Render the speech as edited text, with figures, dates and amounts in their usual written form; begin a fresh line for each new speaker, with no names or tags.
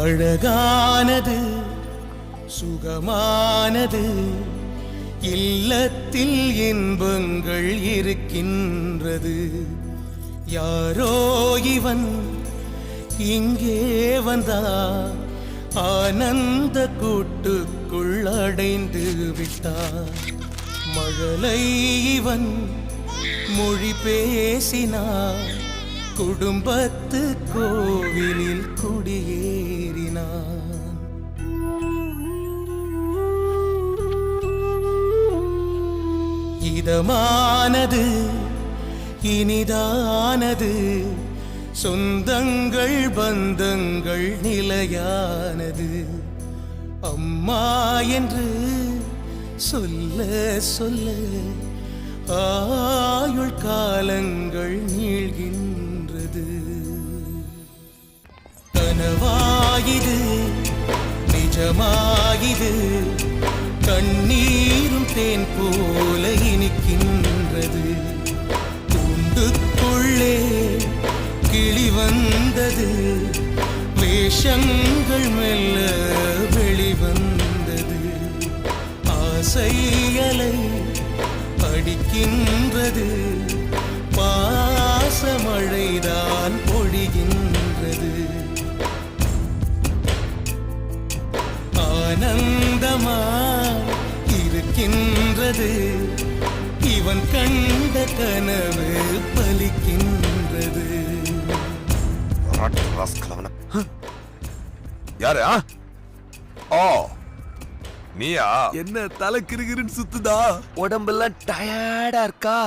அழகானது சுகமானது இல்லத்தில் இன்பங்கள் இருக்கின்றது. யாரோ இவன் இங்கே வந்தா ஆனந்த கூட்டுக்குள் அடைந்து விட்டார். மழலை இவன் மொழி பேசினார், குடும்பத்து கோவிலில் குடியேறினான். இதமானது இனிதானது சொந்தங்கள் பந்தங்கள் நிலையானது. அம்மா என்று சொல்ல சொல்ல ஆயுள் காலங்கள் நீள்கின்றது. கனவாகிது நிஜமாகிது, கண்ணீரும் தேன் போல இனிக்கின்றது. கூண்டுக்குள்ளே கிளி வந்தது, வேஷங்கள் மெல்ல வெளிவந்தது. ஆசையலை படிக்கின்றது, பாசமழைதான் பொழிகின்றது. ஆனந்தமா இருக்கின்றது, இவன் கண்ட கனவு பலிக்கின்றது.
யாரு? ஓ நீயா?
என்ன தலை கிருகிருன்னு சுத்துதா? உடம்பெல்லாம் டயர்டா இருக்கா?